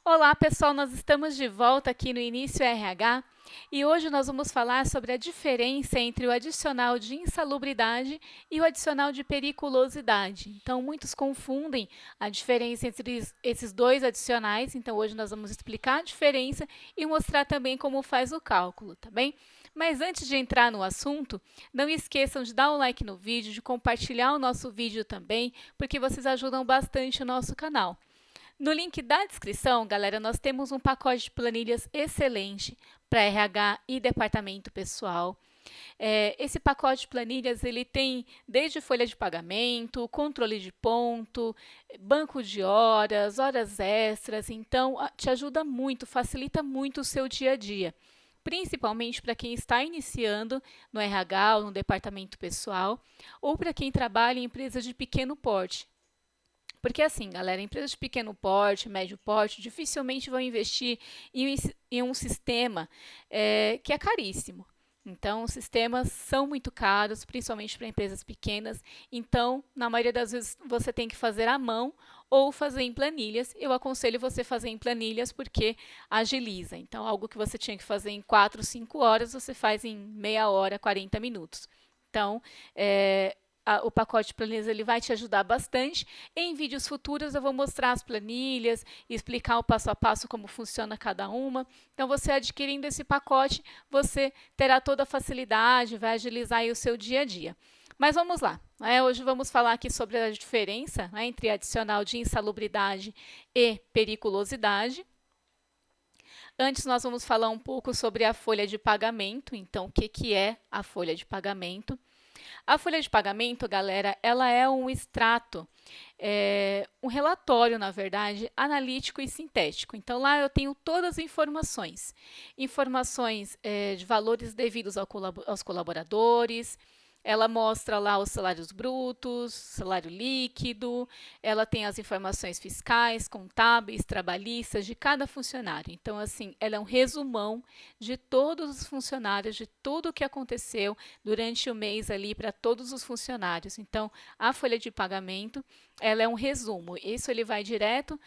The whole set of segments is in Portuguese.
Olá, pessoal, nós estamos de volta aqui no Início RH e hoje nós vamos falar sobre a diferença entre o adicional de insalubridade e o adicional de periculosidade. Então, muitos confundem a diferença entre esses dois adicionais, então hoje nós vamos explicar a diferença e mostrar também como faz o cálculo, tá bem? Mas antes de entrar no assunto, não esqueçam de dar um like no vídeo, de compartilhar o nosso vídeo também, porque vocês ajudam bastante o nosso canal. No link da descrição, galera, nós temos um pacote de planilhas excelente para RH e departamento pessoal. Esse pacote de planilhas ele tem desde folha de pagamento, controle de ponto, banco de horas, horas extras, então te ajuda muito, facilita muito o seu dia a dia. Principalmente para quem está iniciando no RH ou no departamento pessoal, ou para quem trabalha em empresas de pequeno porte. Porque assim, galera, empresas de pequeno porte, médio porte, dificilmente vão investir em um sistema que é caríssimo. Então, os sistemas são muito caros, principalmente para empresas pequenas. Então, na maioria das vezes, você tem que fazer à mão ou fazer em planilhas. Eu aconselho você fazer em planilhas porque agiliza. Então, algo que você tinha que fazer em 4, 5 horas, você faz em meia hora, 40 minutos. Então, o pacote de planilhas ele vai te ajudar bastante. Em vídeos futuros eu vou mostrar as planilhas e explicar o passo a passo como funciona cada uma. Então, você adquirindo esse pacote, você terá toda a facilidade, vai agilizar aí o seu dia a dia. Mas vamos lá. Hoje vamos falar aqui sobre a diferença entre adicional de insalubridade e periculosidade. Antes, nós vamos falar um pouco sobre a folha de pagamento. Então, o que é a folha de pagamento? A folha de pagamento, galera, ela é um extrato, um relatório, na verdade, analítico e sintético. Então, lá eu tenho todas as informações. Informações de valores devidos aos colaboradores, ela mostra lá os salários brutos, salário líquido, ela tem as informações fiscais, contábeis, trabalhistas de cada funcionário. Então, assim, ela é um resumão de todos os funcionários, de tudo o que aconteceu durante o mês ali para todos os funcionários. Então, a folha de pagamento, ela é um resumo. Isso ele vai direto,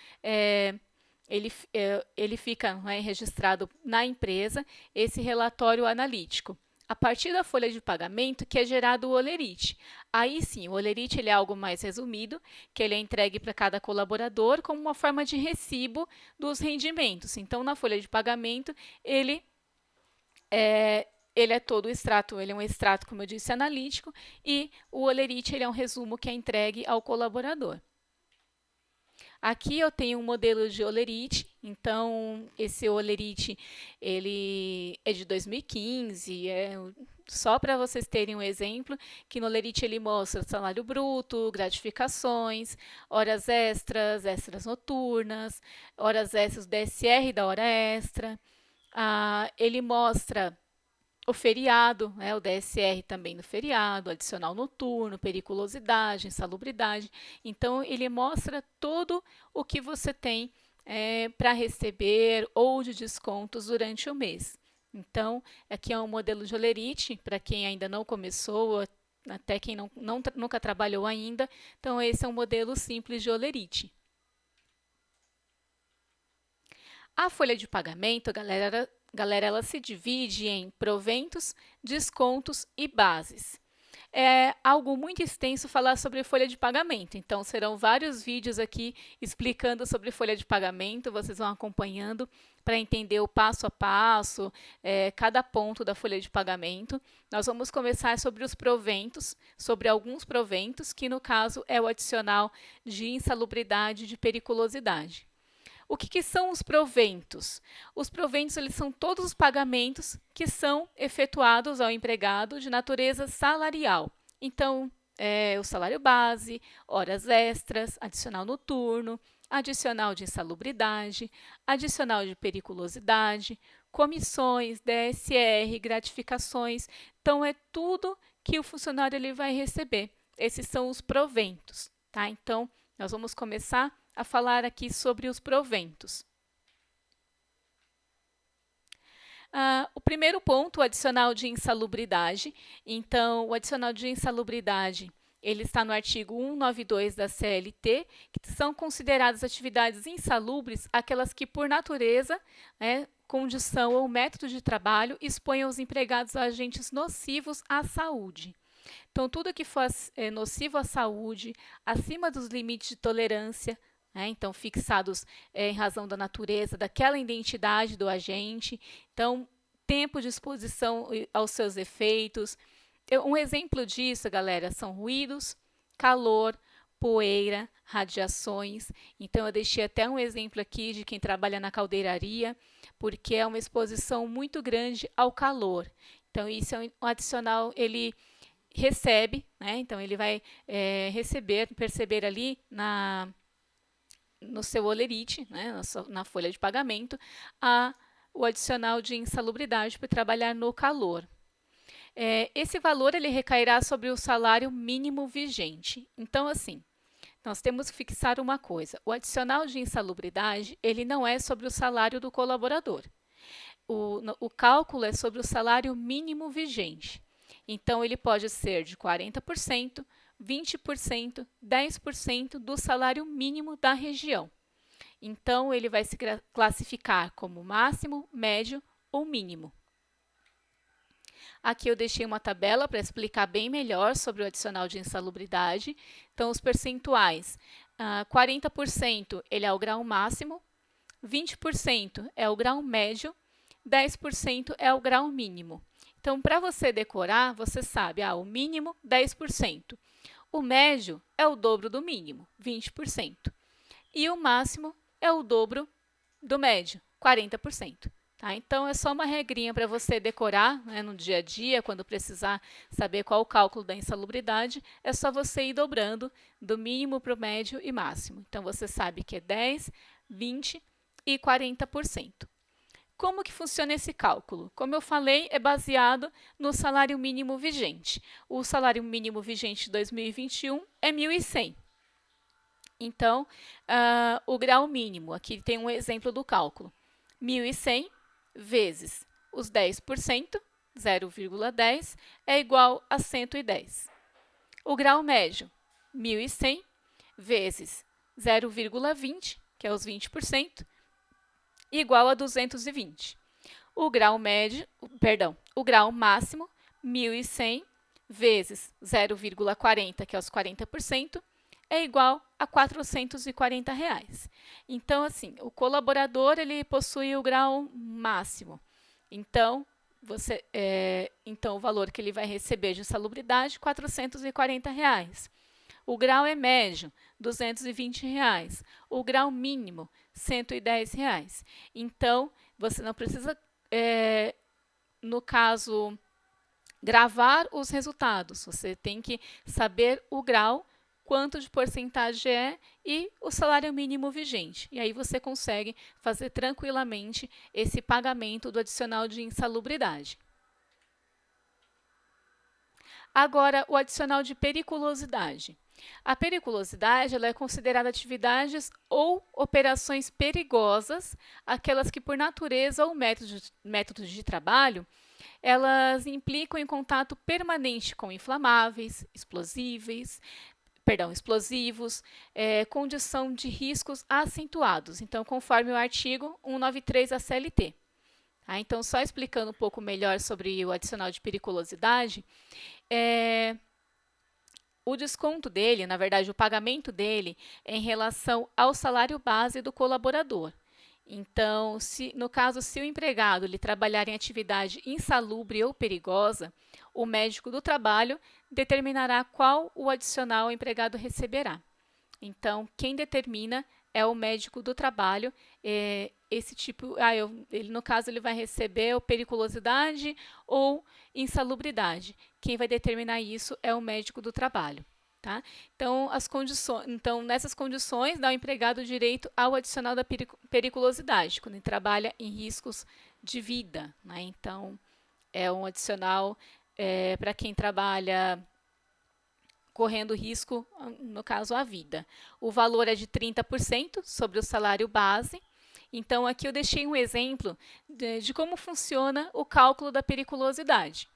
ele fica registrado na empresa, esse relatório analítico. A partir da folha de pagamento que é gerado o holerite. Aí sim, o holerite ele é algo mais resumido, que ele é entregue para cada colaborador como uma forma de recibo dos rendimentos. Então, na folha de pagamento, ele é todo extrato, ele é um extrato, como eu disse, analítico, e o holerite ele é um resumo que é entregue ao colaborador. Aqui eu tenho um modelo de holerite, então esse holerite ele é de 2015, só para vocês terem um exemplo, que no holerite ele mostra salário bruto, gratificações, horas extras, extras noturnas, horas extras, DSR da hora extra. Ele mostra o feriado, o DSR também no feriado, adicional noturno, periculosidade, insalubridade. Então, ele mostra todo o que você tem para receber ou de descontos durante o mês. Então, aqui é um modelo de holerite, para quem ainda não começou, até quem nunca trabalhou ainda. Então, esse é um modelo simples de holerite. A folha de pagamento, galera, ela se divide em proventos, descontos e bases. É algo muito extenso falar sobre folha de pagamento, então serão vários vídeos aqui explicando sobre folha de pagamento, vocês vão acompanhando para entender o passo a passo, cada ponto da folha de pagamento. Nós vamos começar sobre os proventos, sobre alguns proventos, que no caso é o adicional de insalubridade e de periculosidade. O que são os proventos? Os proventos eles são todos os pagamentos que são efetuados ao empregado de natureza salarial. Então, o salário base, horas extras, adicional noturno, adicional de insalubridade, adicional de periculosidade, comissões, DSR, gratificações. Então, é tudo que o funcionário ele vai receber. Esses são os proventos, tá? Então, nós vamos começar a falar aqui sobre os proventos. O primeiro ponto, o adicional de insalubridade. Então, o adicional de insalubridade, ele está no artigo 192 da CLT, que são consideradas atividades insalubres aquelas que, por natureza, condição ou método de trabalho, expõem os empregados a agentes nocivos à saúde. Então, tudo que for nocivo à saúde, acima dos limites de tolerância, então fixados em razão da natureza, daquela identidade do agente, então tempo de exposição aos seus efeitos. Um exemplo disso, galera, são ruídos, calor, poeira, radiações. Então, eu deixei até um exemplo aqui de quem trabalha na caldeiraria, porque é uma exposição muito grande ao calor. Então, isso é um adicional, ele recebe, então ele vai perceber ali no seu holerite, na folha de pagamento, o adicional de insalubridade por trabalhar no calor. Esse valor ele recairá sobre o salário mínimo vigente. Então, assim, nós temos que fixar uma coisa: o adicional de insalubridade ele não é sobre o salário do colaborador. O cálculo é sobre o salário mínimo vigente. Então, ele pode ser de 40%, 20%, 10% do salário mínimo da região. Então, ele vai se classificar como máximo, médio ou mínimo. Aqui eu deixei uma tabela para explicar bem melhor sobre o adicional de insalubridade. Então, os percentuais, 40% ele é o grau máximo, 20% é o grau médio, 10% é o grau mínimo. Então, para você decorar, você sabe, o mínimo, 10%. O médio é o dobro do mínimo, 20%. E o máximo é o dobro do médio, 40%. Tá? Então, é só uma regrinha para você decorar no dia a dia, quando precisar saber qual o cálculo da insalubridade, é só você ir dobrando do mínimo para o médio e máximo. Então, você sabe que é 10%, 20% e 40%. Como que funciona esse cálculo? Como eu falei, é baseado no salário mínimo vigente. O salário mínimo vigente de 2021 é 1.100. Então, o grau mínimo, aqui tem um exemplo do cálculo. 1.100 vezes os 10%, 0,10, é igual a 110. O grau médio, 1.100 vezes 0,20, que é os 20%, igual a 220. O grau máximo, 1.100 vezes 0,40, que é os 40%, é igual a R$ 440. Então, assim, o colaborador ele possui o grau máximo. Então, o valor que ele vai receber de insalubridade, R$ 440. O grau é médio, R$ 220. O grau mínimo, R$ 110. Então, você não precisa, no caso, gravar os resultados. Você tem que saber o grau, quanto de porcentagem é e o salário mínimo vigente. E aí você consegue fazer tranquilamente esse pagamento do adicional de insalubridade. Agora, o adicional de periculosidade. A periculosidade ela é considerada atividades ou operações perigosas, aquelas que, por natureza ou métodos de trabalho, elas implicam em contato permanente com inflamáveis, explosivos, condição de riscos acentuados. Então, conforme o artigo 193 da CLT. Então, só explicando um pouco melhor sobre o adicional de periculosidade, o desconto dele, na verdade, o pagamento dele é em relação ao salário base do colaborador. Então, no caso, se o empregado ele trabalhar em atividade insalubre ou perigosa, o médico do trabalho determinará qual o adicional o empregado receberá. Então, quem determina é o médico do trabalho. No caso, ele vai receber periculosidade ou insalubridade. Quem vai determinar isso é o médico do trabalho. Tá? Então, nessas condições, dá ao empregado direito ao adicional da periculosidade, quando ele trabalha em riscos de vida. Né? Então, é um adicional para quem trabalha correndo risco, no caso, à vida. O valor é de 30% sobre o salário base. Então, aqui eu deixei um exemplo de como funciona o cálculo da periculosidade.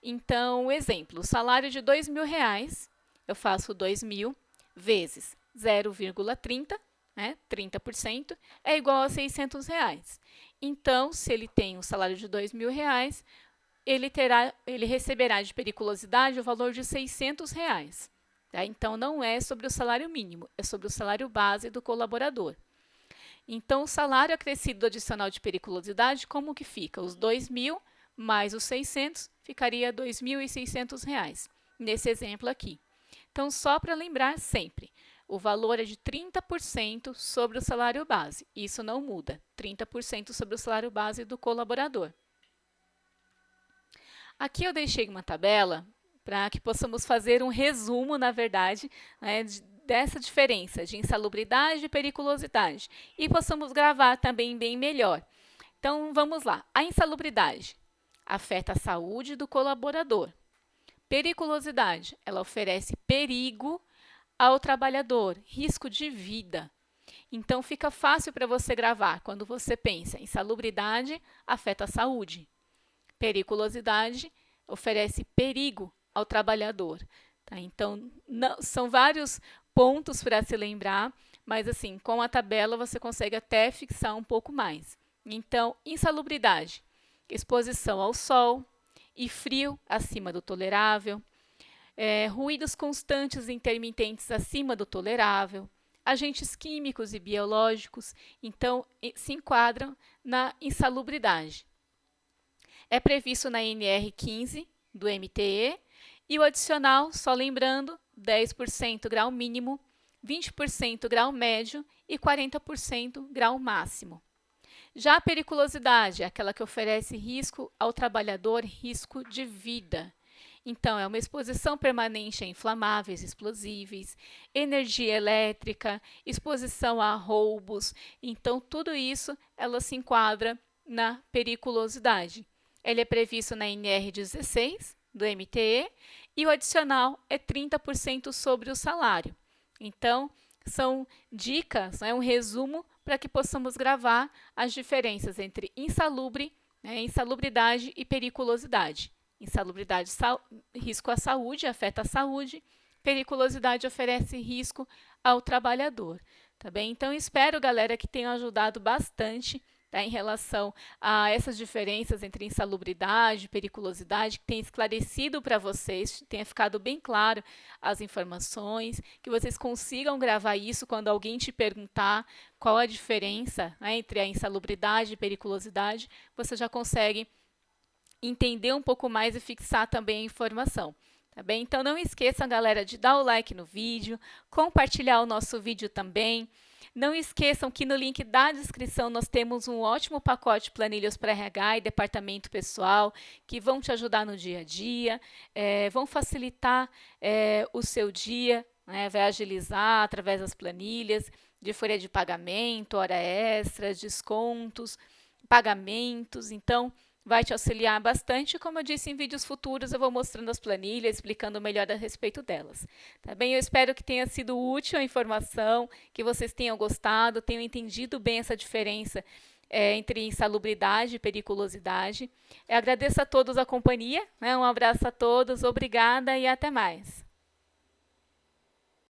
Então, exemplo, o salário de R$ 2.000, eu faço 2.000 vezes 0,30, né, 30%, é igual a R$600. Então, se ele tem um salário de R$2.000, ele receberá de periculosidade o valor de R$600. Tá? Então, não é sobre o salário mínimo, é sobre o salário base do colaborador. Então, o salário acrescido do adicional de periculosidade, como que fica? Os 2.000 mais os 600 ficaria R$ 2.600, nesse exemplo aqui. Então, só para lembrar sempre, o valor é de 30% sobre o salário base. Isso não muda, 30% sobre o salário base do colaborador. Aqui eu deixei uma tabela para que possamos fazer um resumo, na verdade, né, dessa diferença de insalubridade e periculosidade e possamos gravar também bem melhor. Então, vamos lá. A insalubridade afeta a saúde do colaborador. Periculosidade, ela oferece perigo ao trabalhador, risco de vida. Então, fica fácil para você gravar quando você pensa em insalubridade, afeta a saúde. Periculosidade oferece perigo ao trabalhador. Tá? Então, são vários pontos para se lembrar, mas assim, com a tabela você consegue até fixar um pouco mais. Então, insalubridade, exposição ao sol e frio acima do tolerável, ruídos constantes e intermitentes acima do tolerável, agentes químicos e biológicos, então, se enquadram na insalubridade. É previsto na NR 15 do MTE e o adicional, só lembrando, 10% grau mínimo, 20% grau médio e 40% grau máximo. Já a periculosidade é aquela que oferece risco ao trabalhador, risco de vida. Então, é uma exposição permanente a inflamáveis, explosíveis, energia elétrica, exposição a roubos. Então, tudo isso ela se enquadra na periculosidade. Ele é previsto na NR 16 do MTE e o adicional é 30% sobre o salário. Então, são dicas, um resumo para que possamos gravar as diferenças entre insalubridade e periculosidade. Insalubridade, risco à saúde, afeta a saúde. Periculosidade oferece risco ao trabalhador. Tá bem? Então, espero, galera, que tenham ajudado bastante, tá, em relação a essas diferenças entre insalubridade e periculosidade, que tenha esclarecido para vocês, tenha ficado bem claro as informações, que vocês consigam gravar isso quando alguém te perguntar qual a diferença, né, entre a insalubridade e periculosidade, você já consegue entender um pouco mais e fixar também a informação. Tá bem? Então, não esqueçam, galera, de dar o like no vídeo, compartilhar o nosso vídeo também. Não esqueçam que no link da descrição nós temos um ótimo pacote de planilhas para RH e departamento pessoal, que vão te ajudar no dia a dia, vão facilitar o seu dia, né, vai agilizar através das planilhas de folha de pagamento, hora extra, descontos, pagamentos. Então, vai te auxiliar bastante. Como eu disse, em vídeos futuros eu vou mostrando as planilhas, explicando melhor a respeito delas. Tá bem? Eu espero que tenha sido útil a informação, que vocês tenham gostado, tenham entendido bem essa diferença entre insalubridade e periculosidade. Eu agradeço a todos a companhia, né? Um abraço a todos, obrigada e até mais.